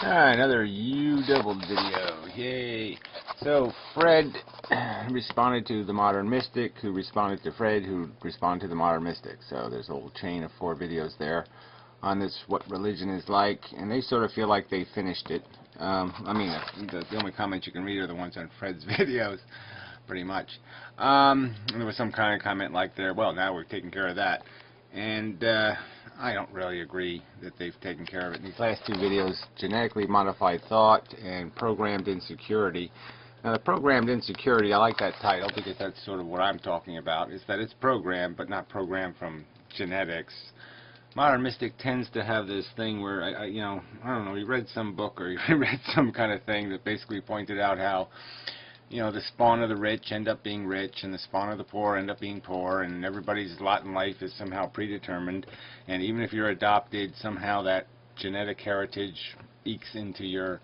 Alright, another U-doubled video. Yay. So, Fred responded to the Modern Mystic, who responded to Fred, who responded to the Modern Mystic. So there's a whole chain of 4 videos there on this, what religion is like, and they sort of feel like they finished it. I mean, the only comments you can read are the ones on Fred's videos, pretty much. And there was some kind of comment like there, well, now we're taking care of that. And I don't really agree that they've taken care of it. These last 2 videos, genetically modified thought and programmed insecurity. Now the programmed insecurity, I like that title because that's sort of what I'm talking about, is that it's programmed, but not programmed from genetics. Modern Mystic tends to have this thing where, I don't know, he read some book or he read some kind of thing that basically pointed out how, the spawn of the rich end up being rich, and the spawn of the poor end up being poor, and everybody's lot in life is somehow predetermined, and even if you're adopted, somehow that genetic heritage ekes into your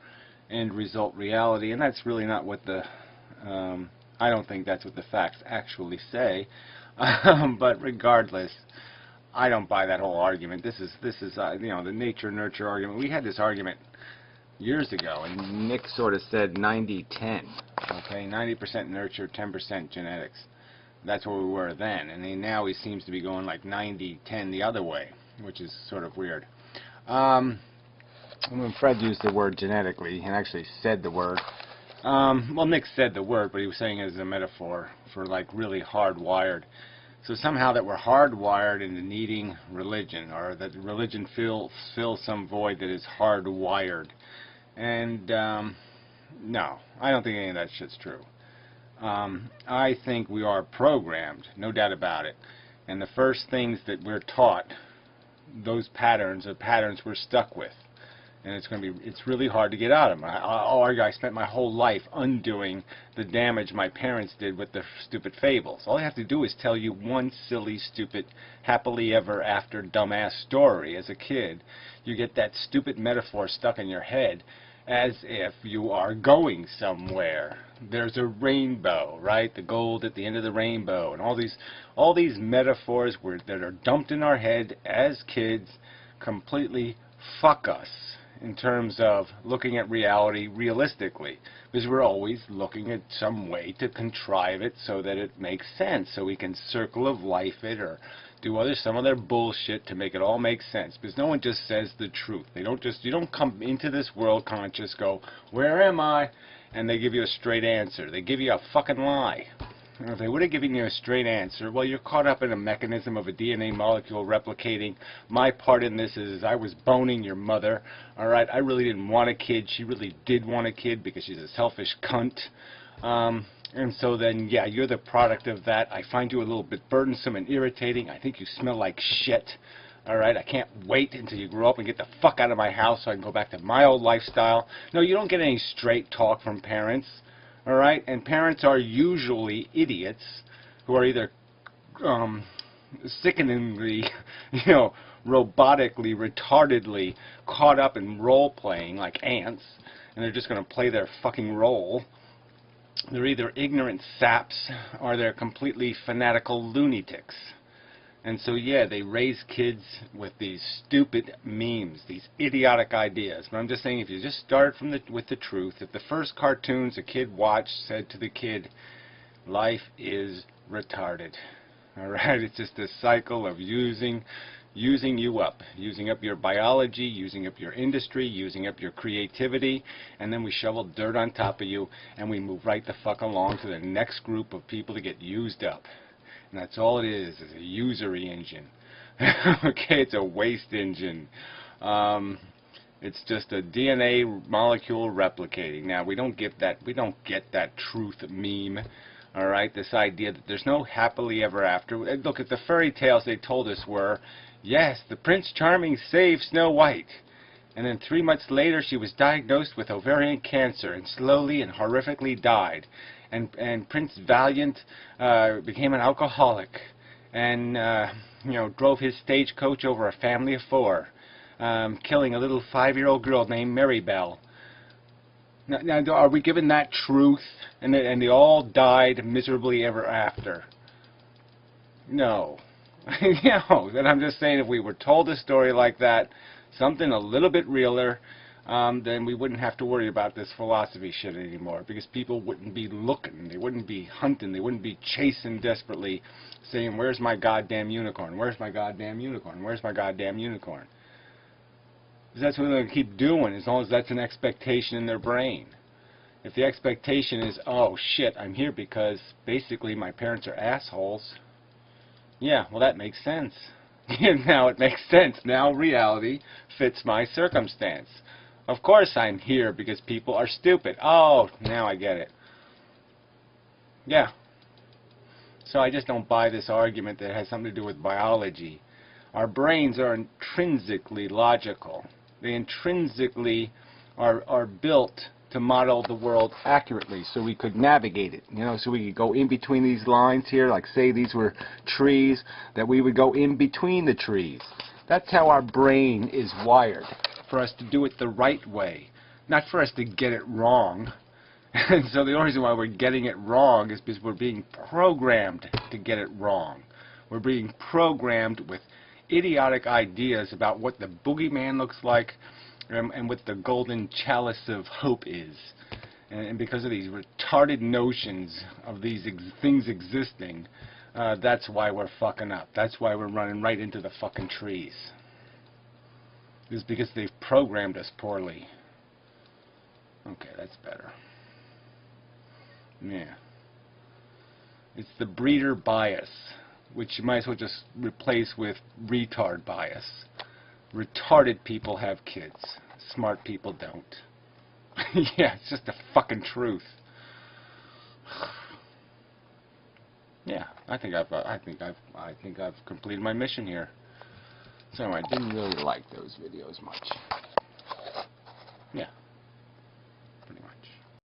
end result reality, and that's really not what the, I don't think that's what the facts actually say, but regardless, I don't buy that whole argument. This is the nature-nurture argument. We had this argument years ago, and Nick sort of said 90-10. Okay, 90% nurture, 10% genetics. That's where we were then, and now he seems to be going like 90-10 the other way, which is sort of weird. When Fred used the word genetically, and actually said the word, well, Nick said the word, but he was saying it as a metaphor for like really hardwired. So somehow that we're hardwired into needing religion, or that religion fills some void that is hardwired. And no, I don't think any of that shit's true. I think we are programmed, no doubt about it. And the first things that we're taught, those patterns are patterns we're stuck with. And it's really hard to get out of them. I'll argue I spent my whole life undoing the damage my parents did with their stupid fables. All I have to do is tell you one silly, stupid, happily ever after dumbass story as a kid. You get that stupid metaphor stuck in your head as if you are going somewhere. There's a rainbow, right? The gold at the end of the rainbow, and all these metaphors that are dumped in our head as kids completely fuck us in terms of looking at reality realistically, because we're always looking at some way to contrive it so that it makes sense, so we can circle of life it or do some other bullshit to make it all make sense, because no one just says the truth. You don't come into this world conscious, go, where am I? And they give you a straight answer. They give you a fucking lie. And if they would have given you a straight answer, well, you're caught up in a mechanism of a DNA molecule replicating. My part in this is I was boning your mother. All right, I really didn't want a kid. She really did want a kid because she's a selfish cunt. And so then, yeah, you're the product of that. I find you a little bit burdensome and irritating. I think you smell like shit. All right, I can't wait until you grow up and get the fuck out of my house so I can go back to my old lifestyle. No, you don't get any straight talk from parents. All right, and parents are usually idiots who are either sickeningly, robotically, retardedly caught up in role-playing like ants, and they're just going to play their fucking role. They're either ignorant saps or they're completely fanatical lunatics. And so, yeah, they raise kids with these stupid memes, these idiotic ideas. But I'm just saying, if you just start with the truth, if the first cartoons a kid watched said to the kid, life is retarded. All right? It's just a cycle of using you up. Using up your biology, using up your industry, using up your creativity, and then we shovel dirt on top of you, and we move right the fuck along to the next group of people to get used up. And that's all it is a usury engine. Okay, it's a waste engine. It's just a DNA molecule replicating. Now, we don't get that truth meme. All right, this idea that there's no happily ever after. Look, at the fairy tales they told us were, yes, the Prince Charming saved Snow White. And then 3 months later, she was diagnosed with ovarian cancer and slowly and horrifically died. And Prince Valiant became an alcoholic and, drove his stagecoach over a family of 4, killing a little 5-year-old girl named Marybelle. Now, are we given that truth? And they all died miserably ever after? No. No. And I'm just saying, if we were told a story like that, something a little bit realer, then we wouldn't have to worry about this philosophy shit anymore, because people wouldn't be looking, they wouldn't be hunting, they wouldn't be chasing desperately, saying, where's my goddamn unicorn, where's my goddamn unicorn, where's my goddamn unicorn? Because that's what they're going to keep doing, as long as that's an expectation in their brain. If the expectation is, oh shit, I'm here because basically my parents are assholes, yeah, well that makes sense. Now it makes sense. Now reality fits my circumstance. Of course I'm here because people are stupid. Oh, now I get it. Yeah. So I just don't buy this argument that it has something to do with biology. Our brains are intrinsically logical. They intrinsically are built to model the world accurately, so we could navigate it, you know, so we could go in between these lines here, like say these were trees, that we would go in between the trees. That's how our brain is wired, for us to do it the right way, not for us to get it wrong. And so the only reason why we're getting it wrong is because we're being programmed to get it wrong. We're being programmed with idiotic ideas about what the boogeyman looks like, and what the golden chalice of hope is. And because of these retarded notions of these things existing, that's why we're fucking up. That's why we're running right into the fucking trees. It's because they've programmed us poorly. Okay, that's better. Yeah. It's the breeder bias, which you might as well just replace with retard bias. Retarded people have kids. Smart people don't. Yeah, it's just the fucking truth. Yeah, I think I've completed my mission here. So I didn't really like those videos much.